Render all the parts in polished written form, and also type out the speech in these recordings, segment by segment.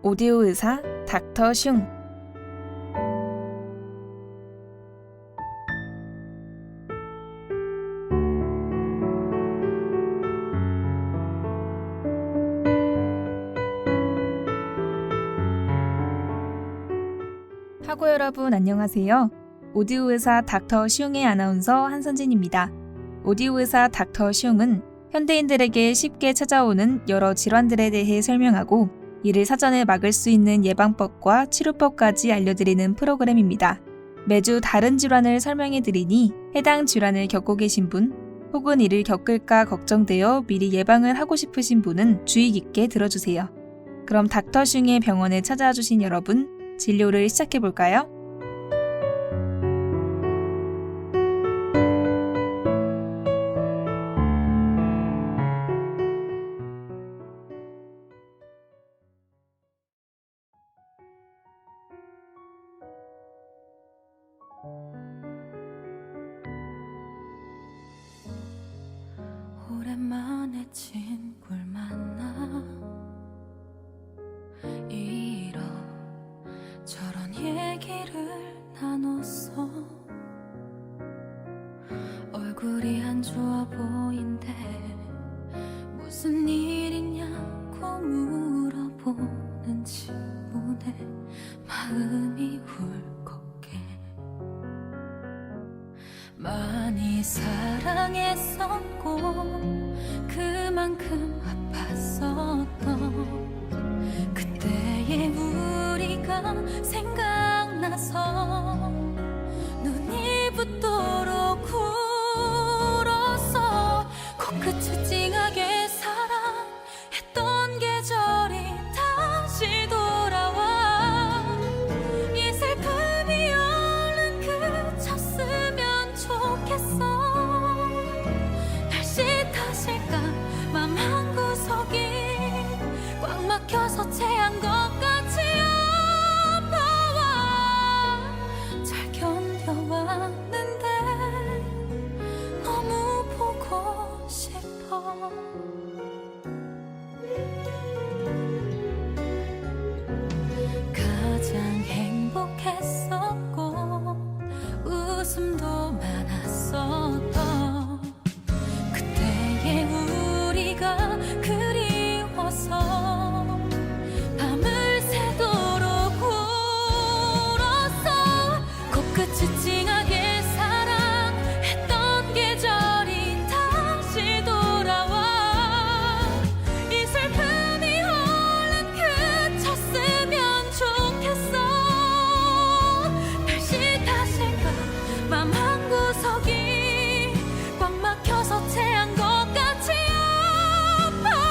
오디오 의사 닥터 슝. 학우 여러분 안녕하세요. 오디오 의사 닥터 슝의 아나운서 한선진입니다. 오디오 의사 닥터 슝은 현대인들에게 쉽게 찾아오는 여러 질환들에 대해 설명하고 이를 사전에 막을 수 있는 예방법과 치료법까지 알려드리는 프로그램입니다. 매주 다른 질환을 설명해드리니 해당 질환을 겪고 계신 분 혹은 이를 겪을까 걱정되어 미리 예방을 하고 싶으신 분은 주의 깊게 들어주세요. 그럼 닥터 슝의 병원에 찾아와 주신 여러분, 진료를 시작해볼까요? 오랜만에 친구를 만나 이런저런 얘기를 나눴어. 얼굴이 안 좋아 보인대 무슨 일 있냐고 물어보는 친구네 마음이 울컥해. 많이 사랑했었고 그만큼 아팠었던 그때의 우리가 생각나서 눈이 붓도록 울었어. 코끝을 찡하게 사랑했던 계절이 다시 돌아와. 이 슬픔이 얼른 그쳤으면 좋겠어. 다시 타실까 맘 한구석이 꽉 막혀서 체한 것 같이 아파와. 잘 견뎌왔는데 너무 보고 싶어. 가장 행복했었고 웃음도 많았었던 그때의 우리가 그리워서 밤을 새도록 울었어. 코끝을 찡하게 사랑했던 계절이 다시 돌아와. 이 슬픔이 얼른 그쳤으면 좋겠어. 다시 타실까 맘 한구석이 꽉 막혀서 체한 것 같이 아파와.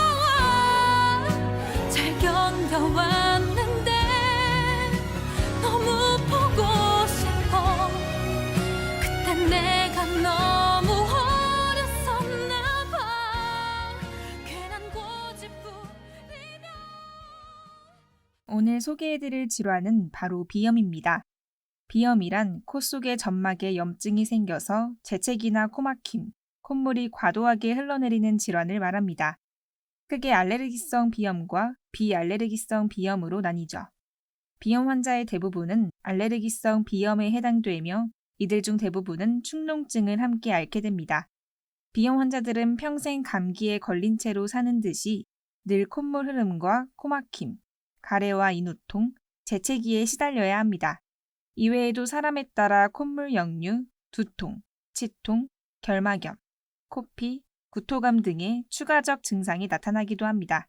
잘 견뎌왔는데 너무 보고 싶어. 그땐 내가 너무 어렸었나 봐. 괜한 고집부리며. 오늘 소개해드릴 질환은 바로 비염입니다. 비염이란 코 속의 점막에 염증이 생겨서 재채기나 코막힘, 콧물이 과도하게 흘러내리는 질환을 말합니다. 크게 알레르기성 비염과 비알레르기성 비염으로 나뉘죠. 비염 환자의 대부분은 알레르기성 비염에 해당되며 이들 중 대부분은 축농증을 함께 앓게 됩니다. 비염 환자들은 평생 감기에 걸린 채로 사는 듯이 늘 콧물 흐름과 코막힘, 가래와 인후통, 재채기에 시달려야 합니다. 이외에도 사람에 따라 콧물 역류, 두통, 치통, 결막염, 코피, 구토감 등의 추가적 증상이 나타나기도 합니다.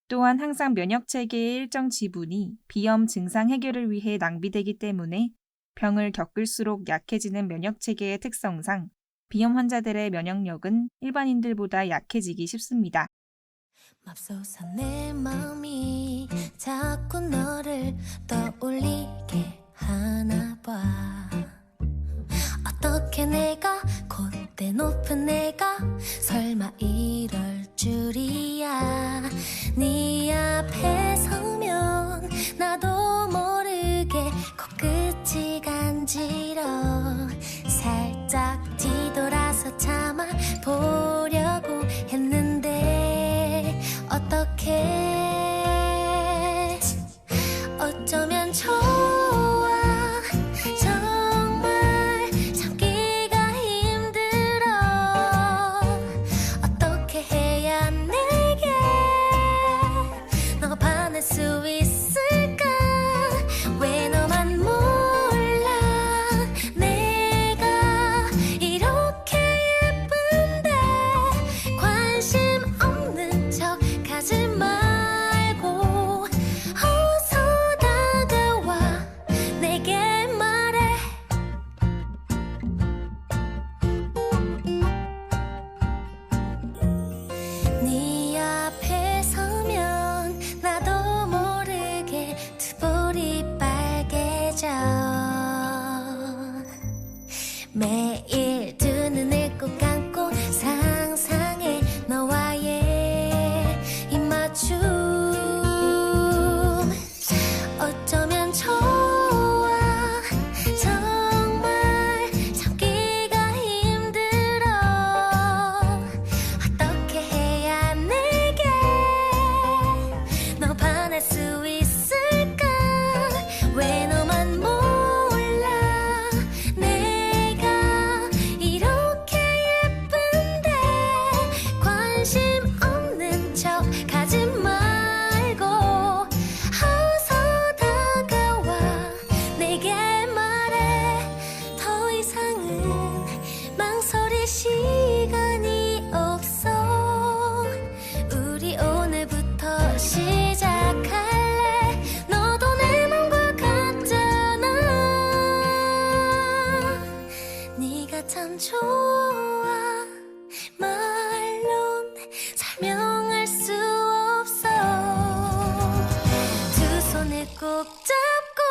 또한 항상 면역체계의 일정 지분이 비염 증상 해결을 위해 낭비되기 때문에 병을 겪을수록 약해지는 면역체계의 특성상 비염 환자들의 면역력은 일반인들보다 약해지기 쉽습니다. 맙소사 내 마음이 자꾸 너를 떠올리게 하나 봐. 어떻게 내가 콧대 높은 내가 설마 이럴 줄이야. 네 앞에 서면 나도 모르게 코끝이 간지러. 살짝 뒤돌아서 참아 보려고 했는데 어떡해. 잊어 매일 두 눈을 꼭 감고 상상해 너와의 입맞춤 어쩌면 좋아 정말 참기가 힘들어 어떻게 해야 내게 너 반할 수 있을까 왜 너만 몰라 내가 이렇게 예쁜데 관심 없는 척 하지 말고 어서 다가와 내게 말해 더 이상은 망설일 시간이 없어 우리 오늘부터 시작할래 너도 내 맘과 같잖아 네가 참 좋아 말론 설명할 수 없어 두 손을 꼭 잡고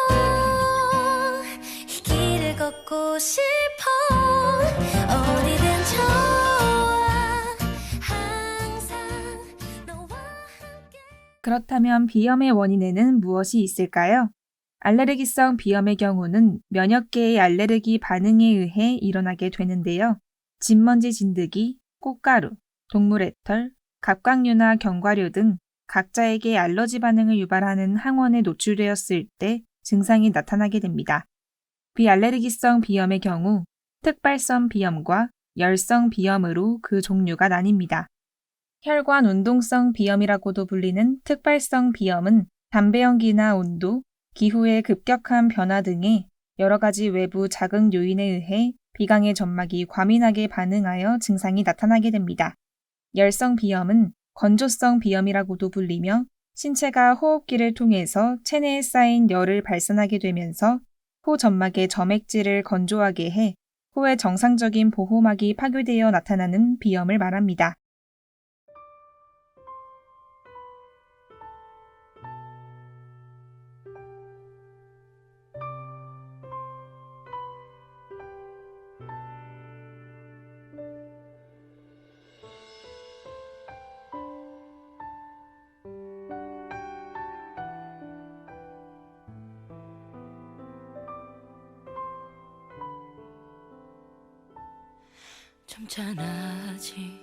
이 길을 걷고 싶어 어디든 좋아 항상 너와 함께 그렇다면 비염의 원인에는 무엇이 있을까요? 알레르기성 비염의 경우는 면역계의 알레르기 반응에 의해 일어나게 되는데요. 진먼지 진드기, 꽃가루, 동물의 털, 갑각류나 견과류 등 각자에게 알러지 반응을 유발하는 항원에 노출되었을 때 증상이 나타나게 됩니다. 비알레르기성 비염의 경우 특발성 비염과 열성 비염으로 그 종류가 나뉩니다. 혈관 운동성 비염이라고도 불리는 특발성 비염은 담배 연기나 온도, 기후의 급격한 변화 등의 여러 가지 외부 자극 요인에 의해 비강의 점막이 과민하게 반응하여 증상이 나타나게 됩니다. 열성 비염은 건조성 비염이라고도 불리며 신체가 호흡기를 통해서 체내에 쌓인 열을 발산하게 되면서 코 점막의 점액질을 건조하게 해 코의 정상적인 보호막이 파괴되어 나타나는 비염을 말합니다. 좀 괜찮아지겠지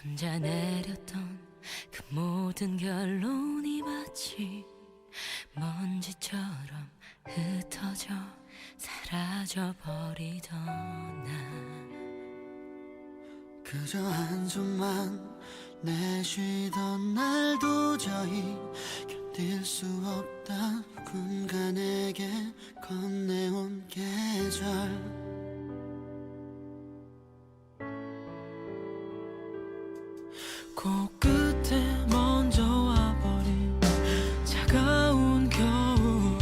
혼자 내렸던 그 모든 결론이 마치 먼지처럼 흩어져 사라져버리던 나 그저 한숨만 내쉬던 날 도저히 견딜 수 없다 누군가 내게 건네온 계절 코끝에 먼저 와버린 차가운 겨울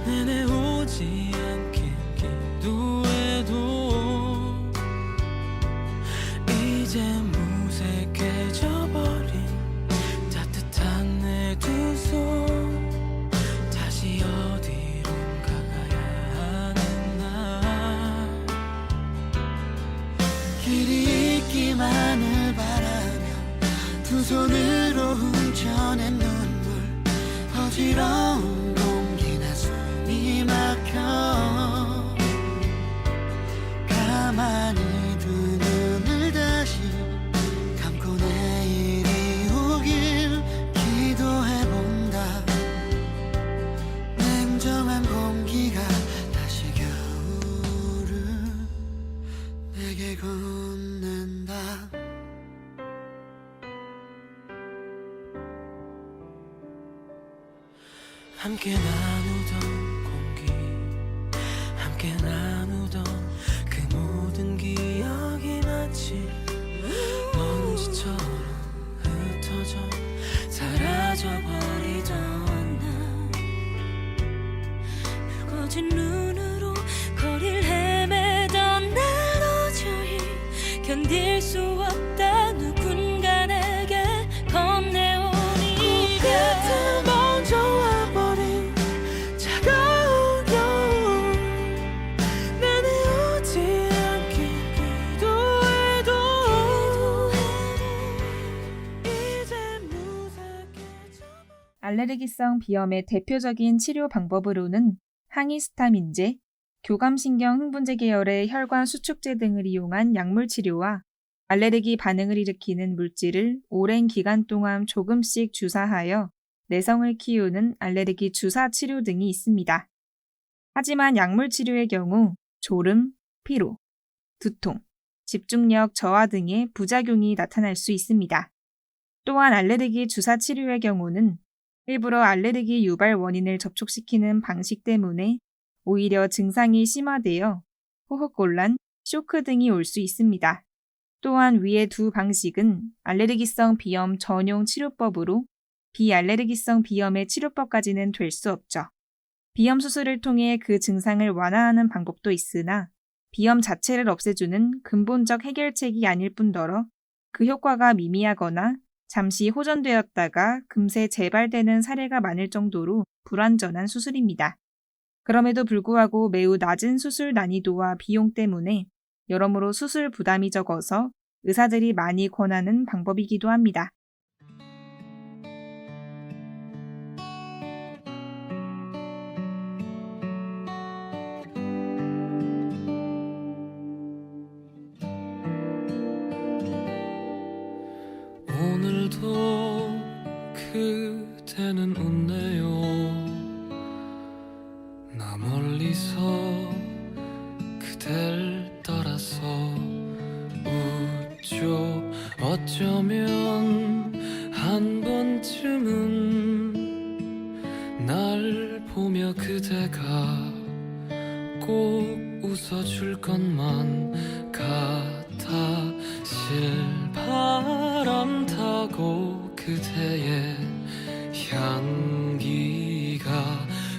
내내 오지 않길 기도해도 이제 무색해져버린 따뜻한 내 두 손 다시 어디론가 가야 하는 날 길이 있기만을 바라며 두 손으로 훔쳐낸 눈물 어지러운 공기나 숨이 막혀 가만히 두 눈을 다시 감고 내일이 오길 기도해본다 냉정한 공기가 다시 겨울을 내게 건넨다 함께 나누던 공기 함께 나누던 그 모든 기억이 마치 먼지처럼 흩어져 사라져버리던 날 붉어진 눈으로 거리를 헤매던 날 도저히 견딜 수 없다 누군가 내게 건네온 이별 끝에 먼저 와버린 알레르기성 비염의 대표적인 치료 방법으로는 항히스타민제, 교감신경 흥분제 계열의 혈관 수축제 등을 이용한 약물 치료와 알레르기 반응을 일으키는 물질을 오랜 기간 동안 조금씩 주사하여 내성을 키우는 알레르기 주사 치료 등이 있습니다. 하지만 약물 치료의 경우 졸음, 피로, 두통, 집중력 저하 등의 부작용이 나타날 수 있습니다. 또한 알레르기 주사 치료의 경우는 일부러 알레르기 유발 원인을 접촉시키는 방식 때문에 오히려 증상이 심화되어 호흡곤란, 쇼크 등이 올 수 있습니다. 또한 위의 두 방식은 알레르기성 비염 전용 치료법으로 비알레르기성 비염의 치료법까지는 될 수 없죠. 비염 수술을 통해 그 증상을 완화하는 방법도 있으나 비염 자체를 없애주는 근본적 해결책이 아닐 뿐더러 그 효과가 미미하거나 잠시 호전되었다가 금세 재발되는 사례가 많을 정도로 불완전한 수술입니다. 그럼에도 불구하고 매우 낮은 수술 난이도와 비용 때문에 여러모로 수술 부담이 적어서 의사들이 많이 권하는 방법이기도 합니다. 오늘도 그대는 웃네요. 나 멀리서 그댈 따라서 웃죠. 어쩌면 한 번쯤은 날 보며 그대가 꼭 웃어줄 것만 같아. 실바람 타고 그대의 향기가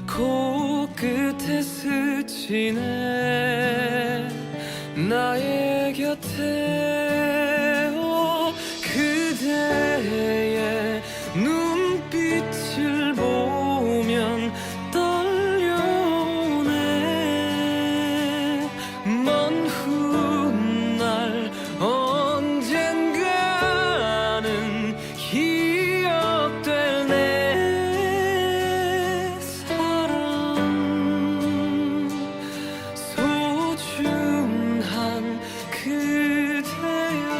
코끝에 스치네. 나의 곁에 그대의 눈빛을 보면 떨려오네. 먼 훗날 언젠가는 기억될 내 사랑. 소중한 그대여.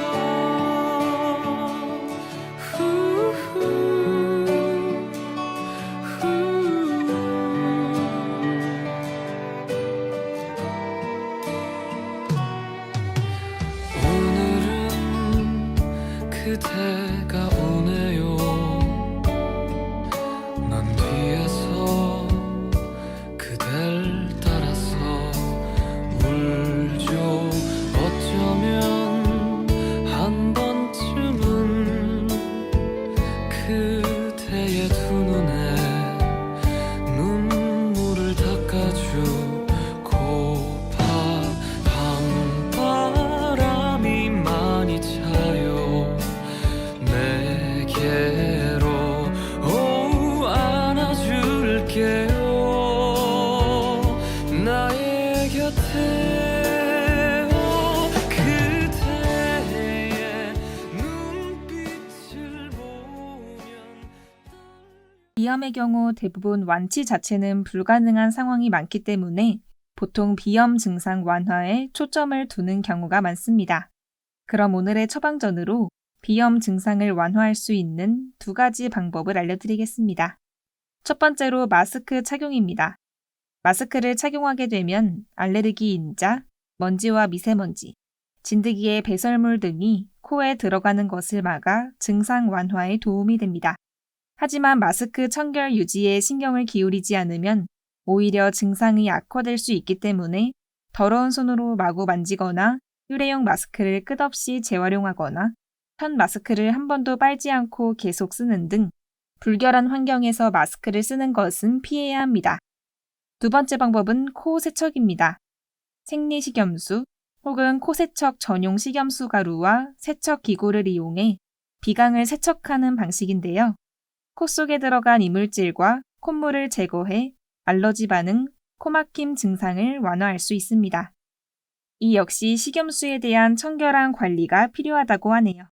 오늘은 그대가 오네요. 난 뒤에서 그댈 따라서 울죠. 어쩌면 한 번쯤은 그대의 두 눈에 눈물을 닦아주고파. 밤바람이 많이 차요 내게로. 안아줄게요. 나의 곁에 그대의 눈빛을 보면. 비염의 경우 대부분 완치 자체는 불가능한 상황이 많기 때문에 보통 비염 증상 완화에 초점을 두는 경우가 많습니다. 그럼 오늘의 처방전으로 비염 증상을 완화할 수 있는 두 가지 방법을 알려드리겠습니다. 첫 번째로 마스크 착용입니다. 마스크를 착용하게 되면 알레르기 인자, 먼지와 미세먼지, 진드기의 배설물 등이 코에 들어가는 것을 막아 증상 완화에 도움이 됩니다. 하지만 마스크 청결 유지에 신경을 기울이지 않으면 오히려 증상이 악화될 수 있기 때문에 더러운 손으로 마구 만지거나 일회용 마스크를 끝없이 재활용하거나 현 마스크를 한 번도 빨지 않고 계속 쓰는 등 불결한 환경에서 마스크를 쓰는 것은 피해야 합니다. 두 번째 방법은 코 세척입니다. 생리식염수 혹은 코세척 전용 식염수 가루와 세척 기구를 이용해 비강을 세척하는 방식인데요. 코 속에 들어간 이물질과 콧물을 제거해 알러지 반응, 코막힘 증상을 완화할 수 있습니다. 이 역시 식염수에 대한 청결한 관리가 필요하다고 하네요.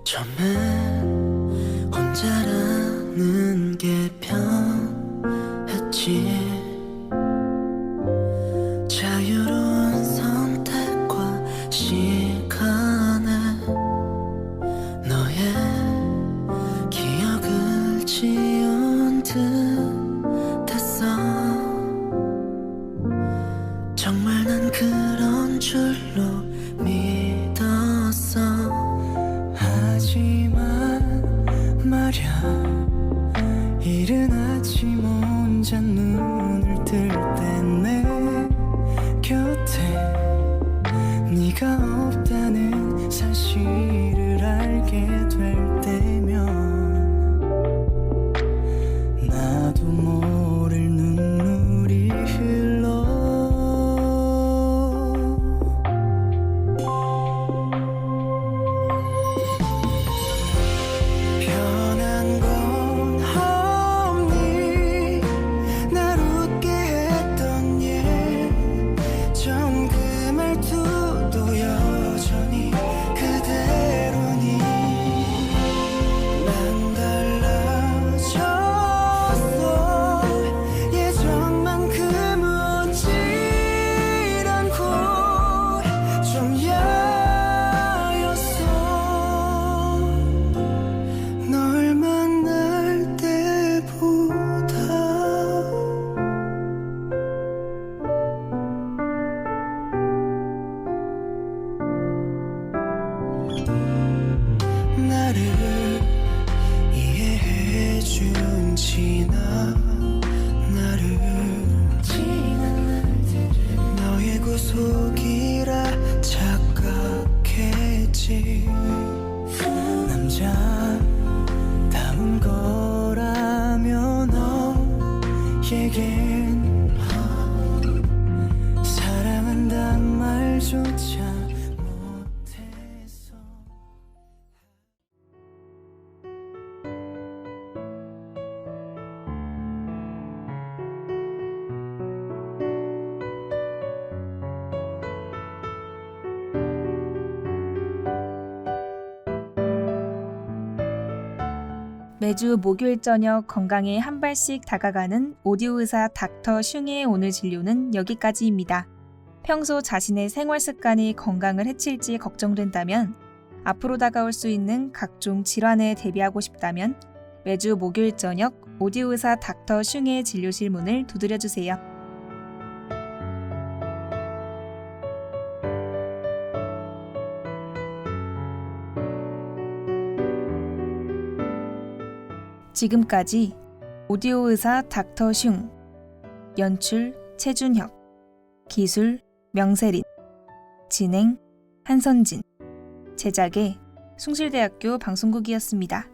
처음엔 혼자라는 게 편했지. 자유로운 선택과 시간에 너의 기억을 지운 듯 했어. 정말 난 그런 줄로 믿었어. 하지만 말야, 이른 아침 혼자 눈을 뜰 때 내 곁에 네가 없다는 사실을 알게 될 때면 나도 모를 눈물이 흘러. 변한 건 없니? 날 웃게 했던 일, 전 그 말투도 여전히 그대로니. 난 달라졌어. 예전만큼 웃질 않고 좀 야였어. 널 만날 때보다. 나를 이해해준 지나 나를 너의 구속이라 착각했지. 남자다운 거라면 너에겐 사랑한단 말조차 못했어. 매주 목요일 저녁 건강에 한 발씩 다가가는 오디오 의사 닥터 슝의 오늘 진료는 여기까지입니다. 평소 자신의 생활 습관이 건강을 해칠지 걱정된다면, 앞으로 다가올 수 있는 각종 질환에 대비하고 싶다면 매주 목요일 저녁 오디오 의사 닥터 슝의 진료실 문을 두드려주세요. 지금까지 오디오 의사 닥터 슝, 연출 최준혁, 기술 명세린, 진행 한선진, 제작의 숭실대학교 방송국이었습니다.